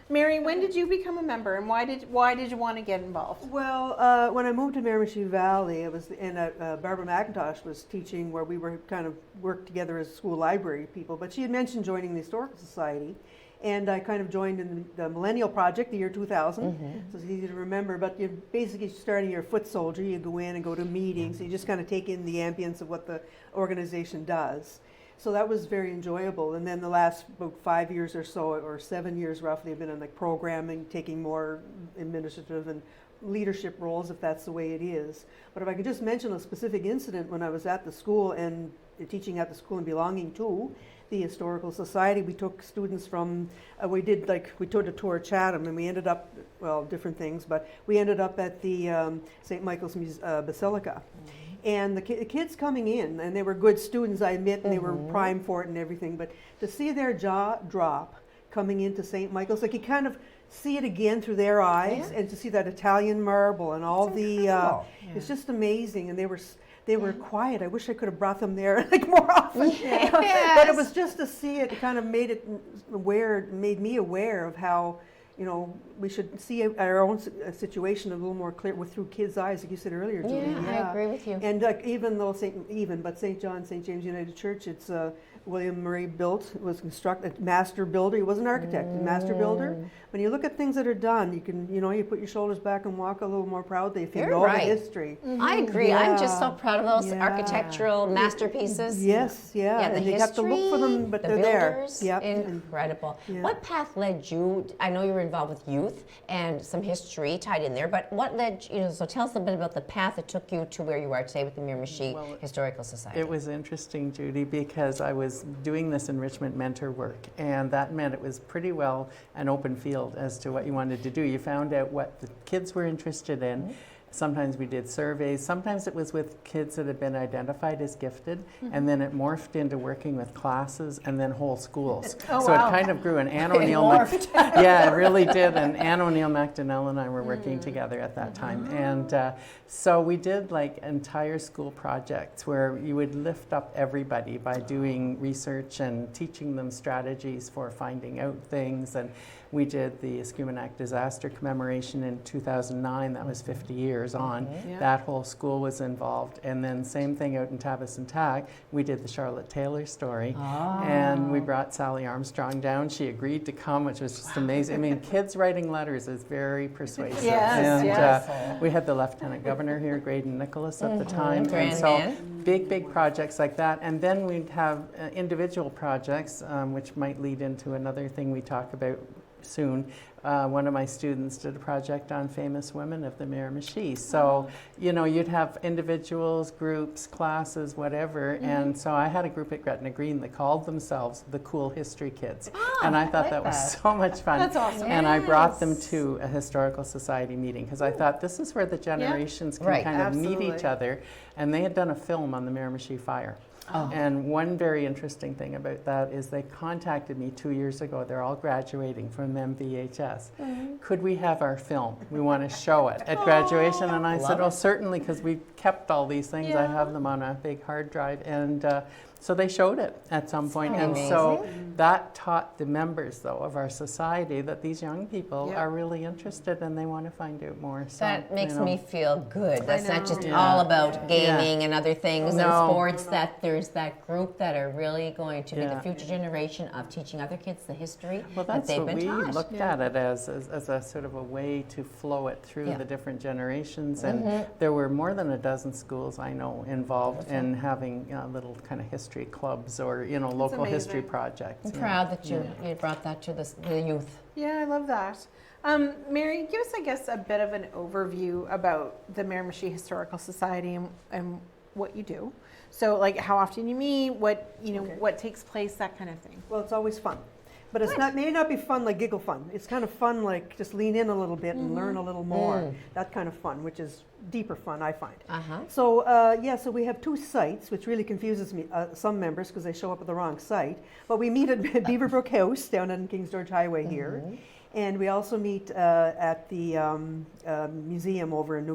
Mary, when did you become a member, and why did you want to get involved?
Well, when I moved to Miramichi Valley, it was in Barbara McIntosh was teaching where we were kind of worked together as school library people. But she had mentioned joining the Historical Society, and I kind of joined in the Millennial Project, the year 2000. So it's easy to remember. But you're basically starting your foot soldier. You go in and go to meetings. You just kind of take in the ambience of what the organization does. So that was very enjoyable. And then the last about 5 years or so, or 7 years roughly, I've been in like programming, taking more administrative and leadership roles, if that's the way it is. But if I could just mention a specific incident when I was at the school and teaching at the school and belonging to the Historical Society, we took students from, we took a tour of Chatham, and we ended up, well, different things, but we ended up at the St. Michael's Basilica. And the kids coming in, and they were good students, I admit, and they were primed for it and everything, but to see their jaw drop coming into St. Michael's, like you kind of see it again through their eyes, and to see that Italian marble and all it's just amazing. And they were quiet. I wish I could have brought them there like more often.
Yes.
But it was just to see it kind of made me aware of how, you know, we should see our own situation a little more clear through kids' eyes, like you said earlier, Julie.
I agree with you.
And even though St. John, St. James United Church, it's William Murray was constructed, master builder. He was an architect, a master builder. When you look at things that are done, you can, you put your shoulders back and walk a little more proudly if you know the history.
I agree.
Yeah.
I'm just so proud of those architectural masterpieces.
Yes,
Yeah, the
and you
history,
have to look for them, but
the
they're
builders,
there. Yep.
Incredible.
Yeah.
What path led you? I know you were involved with youth and some history tied in there, but what led you? So tell us a bit about the path that took you to where you are today with the Miramichi Historical Society.
It was interesting, Judy, because I was doing this enrichment mentor work, and that meant it was pretty well an open field as to what you wanted to do. You found out what the kids were interested in. Sometimes we did surveys. Sometimes it was with kids that had been identified as gifted, and then it morphed into working with classes and then whole schools. It kind of grew. And Ann O'Neill, yeah, it really did. And Ann O'Neill MacDonnell and I were working together at that time, and so we did like entire school projects where you would lift up everybody by doing research and teaching them strategies for finding out things. And we did the Escuminac disaster commemoration in 2009. That was 50 years on. That whole school was involved. And then same thing out in Tavis and Tack. We did the Charlotte Taylor story. And we brought Sally Armstrong down. She agreed to come, which was just amazing. I mean, kids writing letters is very persuasive. And we had the Lieutenant Governor here, Graydon Nicholas, at the time. And so big projects like that. And then we'd have individual projects, which might lead into another thing we talk about soon. One of my students did a project on famous women of the Miramichi. So, you'd have individuals, groups, classes, whatever. And so I had a group at Gretna Green that called themselves the Cool History Kids. And I thought that was so much fun.
That's awesome.
And I brought them to a historical society meeting because I thought this is where the generations can kind of meet each other. And they had done a film on the Miramichi fire. And one very interesting thing about that is they contacted me 2 years ago. They're all graduating from MVHS. Could we have our film? We want to show it at graduation. And I said, certainly, because we kept all these things. I have them on a big hard drive. And so they showed it at some point. And so that taught the members, though, of our society that these young people are really interested and they want to find out more. So,
that makes me feel good. That's not just all about gaming and other things and sports, that there's that group that are really going to be the future generation of teaching other kids the history that they've been taught.
We looked at it as a sort of a way to flow it through the different generations. And there were more than a dozen schools I know involved in having little kind of history history clubs or, you know, local history
amazing.
projects.
I'm
yeah.
proud that you brought that to the youth.
Yeah, I love that. Mary, give us, I guess, a bit of an overview about the Miramichi Historical Society and what you do. So, like, how often you meet, what what takes place, that kind of thing.
Well, it's always fun. But it's not, may not be fun like giggle fun. It's kind of fun like just lean in a little bit and learn a little more. That kind of fun, which is deeper fun, I find. So so we have 2 sites, which really confuses me, some members, because they show up at the wrong site. But we meet at Beaverbrook House down on Kings George Highway here. And we also meet at the museum over in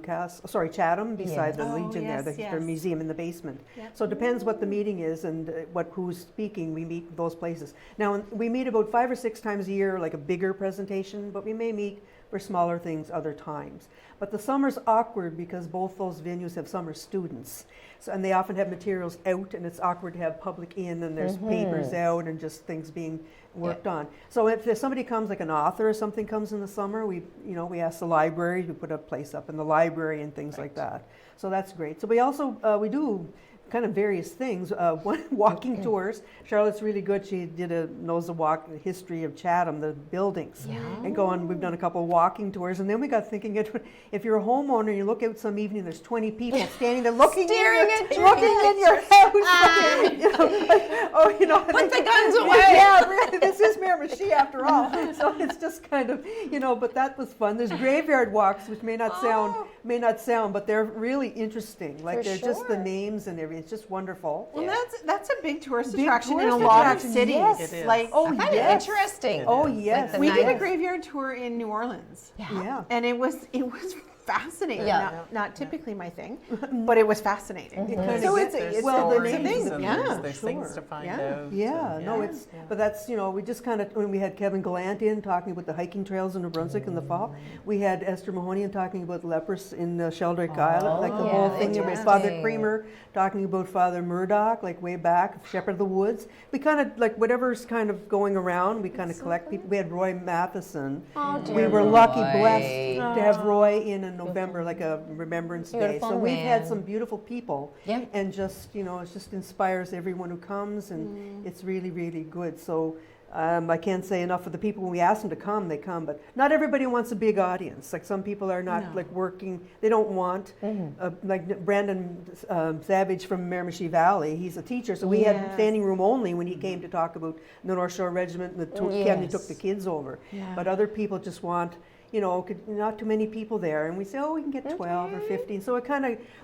Chatham, beside the Legion there, their museum in the basement. So it depends what the meeting is and who's speaking. We meet those places. Now, we meet about 5 or 6 times a year, like a bigger presentation, but we may meet for smaller things other times. But the summer's awkward because both those venues have summer students. So, and they often have materials out, and it's awkward to have public in, and there's papers out and just things being worked on. So if somebody comes, like an author or something comes in the summer, we ask the library to put a place up in the library and things like that. So that's great. So we also, we do kind of various things. Walking tours. Charlotte's really good. She knows the history of Chatham, the buildings, and we've done a couple of walking tours. And then we got thinking, if you're a homeowner and you look out some evening, there's 20 people standing there looking in your house.
Put the guns away.
Yeah, really, this is Miramichi after all. So it's just kind of, but that was fun. There's graveyard walks, which may not sound, but they're really interesting. Like they're just the names and everything. It's just wonderful.
Well, that's a big tourist attraction in a lot of cities.
Yes.
It is.
Like,
I find it interesting.
Oh yes,
Like
we did a
night.
graveyard tour in New Orleans.
Yeah.
And it was fascinating.
Yeah.
Not typically my thing, but it was fascinating. So it's
There's
a
stories
thing.
and
Yeah.
there's things to find
Yeah.
out.
Yeah,
and,
no, but that's, we just kind of, when we had Kevin Gallant in talking about the hiking trails in New Brunswick in the fall, we had Esther Mahoney talking about lepers in Sheldrake Island, like the whole thing, with Father
interesting.
Creamer talking about Father Murdoch, like way back, Shepherd of the Woods. We kind of, like whatever's kind of going around, we kind of collect people. We had Roy Matheson. We were lucky, blessed to have Roy in November, like a Remembrance Day.
Beautiful
So we've had
man.
some beautiful people.
Yeah.
And just, it just inspires everyone who comes, and it's really, really good. So I can't say enough for the people. When we ask them to come, they come. But not everybody wants a big audience. Like some people are not like working. They don't want, like Brandon Savage from Miramichi Valley. He's a teacher, so we had standing room only when he came to talk about the North Shore Regiment and the Kennedy took the kids over.
Yeah.
But other people just want, not too many people there, and we say, we can get 12 or 15. So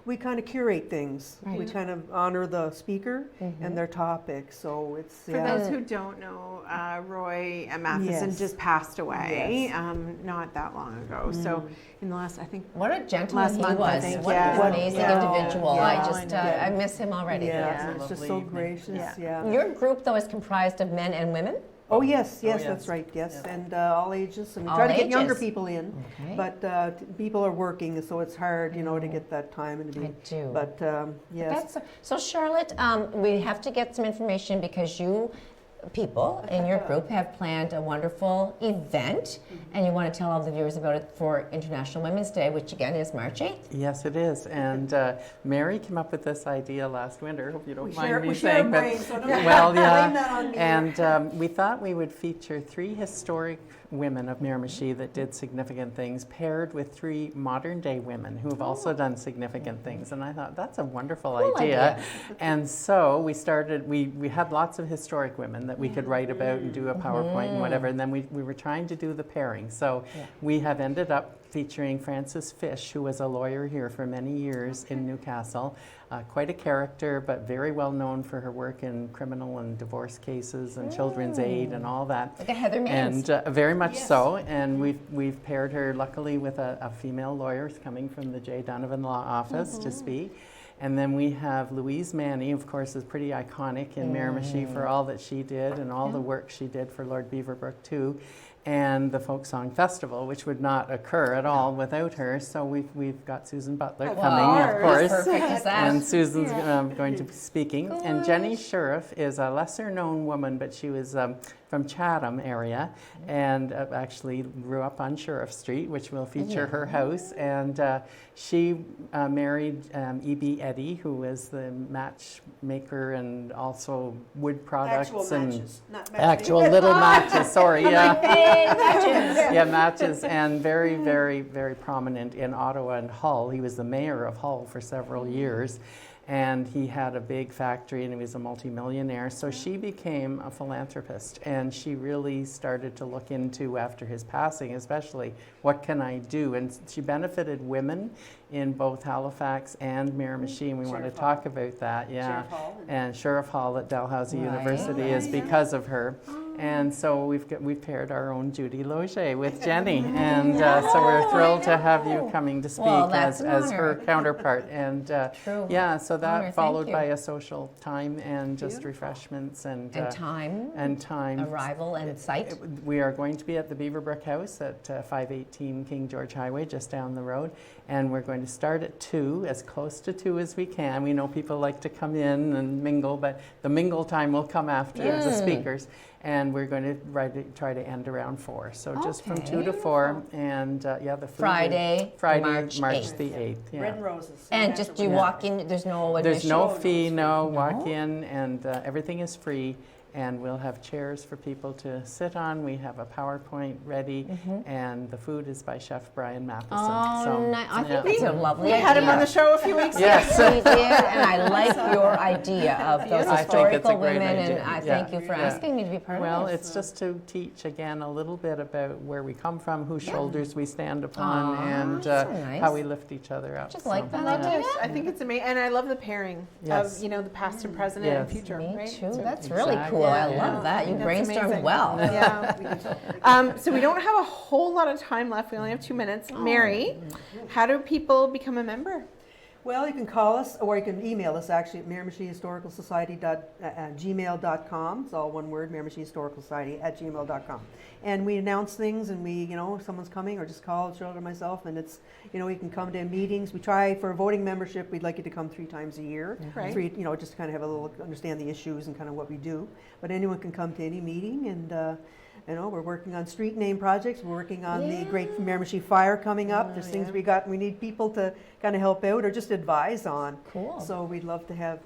we kind of curate things.
Right.
We kind of honor the speaker and their topic. So it's
For those who don't know, Roy Matheson
Yes.
just passed away
Yes.
not that long ago. So in the last, I think,
What a gentleman
Last
he
month, I
was.
think,
What
yeah.
an amazing
Yeah.
individual.
Yeah.
I miss him already.
yeah,
it's
it's
a
just so
lovely
gracious.
Yeah.
Yeah.
Your group, though, is comprised of men and women?
Oh yes,
yes.
that's right. Yes,
Yeah.
and all ages, and we
All
try to get younger
ages.
people in.
Okay.
But people are working, so it's hard, to get that time and to be.
I do.
But yes.
So Charlotte, we have to get some information because you people in your group have planned a wonderful event, and you want to tell all the viewers about it for International Women's Day, which again is March 8th.
Yes, it is. And Mary came up with this idea last winter. Hope you don't mind me
we share
saying,
a brain, so don't blame that on me.
And we thought we would feature 3 historic women of Miramichi that did significant things, paired with 3 modern-day women who have also done significant things. And I thought that's a wonderful idea. And so we started. We had lots of historic women that we could write about and do a PowerPoint and whatever. And then we were trying to do the pairing. So we have ended up featuring Frances Fish, who was a lawyer here for many years in Newcastle. Quite a character, but very well known for her work in criminal and divorce cases and children's aid and all that.
Like a Heather Mains.
And very much so. And we've paired her, luckily, with a female lawyer coming from the J. Donovan Law Office to speak. And then we have Louise Manny, of course, is pretty iconic in Miramichi for all that she did and all the work she did for Lord Beaverbrook too. and the Folk Song Festival, which would not occur at all without her. So we've got Susan Butler coming, of course.
Perfect as that.
And Susan's going to be speaking. And Jenny Sheriff is a lesser-known woman, but she was from Chatham area, and actually grew up on Sheriff Street, which will feature her house. And she married E.B. Eddy, who was the matchmaker and also wood products
Actual
and
matches, not
actual little matches. Sorry, yeah.
Matches.
Yeah, matches, and very, very, very prominent in Ottawa and Hull. He was the mayor of Hull for several years, and he had a big factory, and he was a multimillionaire. So she became a philanthropist, and she really started to look into, after his passing especially, what can I do? And she benefited women in both Halifax and Miramichi, and we want to talk about that. Yeah,
Sheriff Hall.
and Sheriff Hall at Dalhousie
Right.
University is because of her. And so we've paired our own Judy Loge with Jenny, and so we're thrilled to have you coming to speak
Well, that's
as
an
her
honor.
counterpart. And
True.
yeah, so that
Honor, thank
followed
you.
by a social time and just refreshments and
time,
time.
arrival, and site.
We are going to be at the Beaverbrook House at 518 King George Highway, just down the road. And we're going to start at 2, as close to 2 as we can. We know people like to come in and mingle, but the mingle time will come after the speakers. And we're going to try to end around 4. So just from 2 to 4. And the food
Friday,
March
March 8th.
the 8th. Yeah.
Red roses.
And just you walk in, there's no admission.
There's no fee, walk in, and everything is free. And we'll have chairs for people to sit on. We have a PowerPoint ready, and the food is by Chef Brian Matheson.
Oh,
so,
I think it's a lovely
We
idea.
had him on the show a few weeks ago.
Yes.
We did, and I like your idea of those
I think it's a
historical
great
women, and
idea.
I
Yeah.
thank you for
Yeah.
asking me to be part
Well,
of this.
it's just to teach again a little bit about where we come from, whose shoulders we stand upon,
Aw,
and
so nice.
how we lift each other up.
Just like that
I love
idea.
it. I think it's amazing, and I love the pairing
Yes.
of the past and present
Yes.
and future.
Me
right?
too.
So-
That's really
Exactly.
cool. I
Yeah.
love that. You
That's
brainstormed
amazing.
well.
Yeah. So we don't have a whole lot of time left. We only have 2 minutes. Mary, how do people become a member?
Well, you can call us, or you can email us actually at miramichihistoricalsociety@gmail.com. It's all one word, miramichihistoricalsociety@gmail.com. And we announce things, and we, if someone's coming, or just call Cheryl or myself, and it's, you can come to meetings. We try for a voting membership. We'd like you to come 3 times a year.
Right.
3, just to kind of have a little understand the issues and kind of what we do. But anyone can come to any meeting, and we're working on street name projects. We're working on the Great Miramichi Fire coming up. There's things we need people to kind of help out or just advise on.
Cool.
So we'd love to have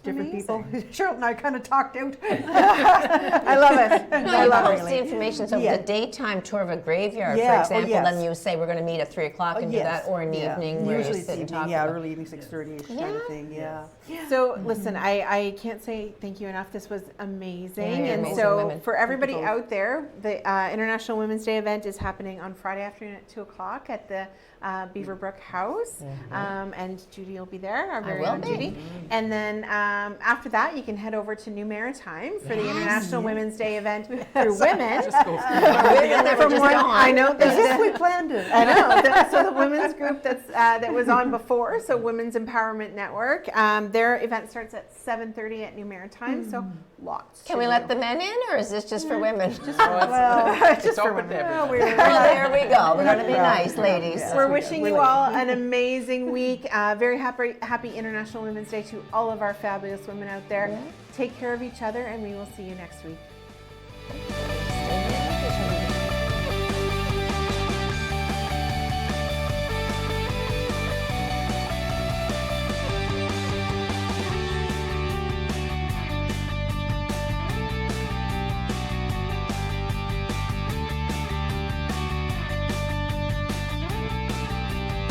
different people. Cheryl and I kind of talked out.
I love it.
No,
I
you
love
post
it.
the information. So
Yeah.
the daytime tour of a graveyard,
Yeah.
for
Oh,
example,
yes.
then you say we're going to meet at 3 o'clock and do that, or an evening where you
Usually
sit
it's
and
evening,
talk
yeah,
about.
early evening, 6:30ish kind of thing, yeah.
So listen, I can't say thank you enough. This was amazing.
Yeah, you're
And
amazing
so
women.
for everybody
both.
out there, the International Women's Day event is happening on Friday afternoon at 2 o'clock at the Beaverbrook House. And Judy will be there, our very
will
own
be.
Judy. And then after that, you can head over to New Maritime for the International Women's Day event for women.
Never just go on.
I know
As if
that
we planned it.
I know. So the women's group that was on before, so Women's Empowerment Network, their event starts at 7:30 at New Maritime. So lots.
Can
to
we
do.
let the men in, or is this just for women?
Just for
open to
women.
everybody.
Well, there we go. We're going to be nice, ladies.
We're wishing you all an amazing week. Very happy International Women's Day to all of our fabulous women out there. Take care of each other, and we will see you next week.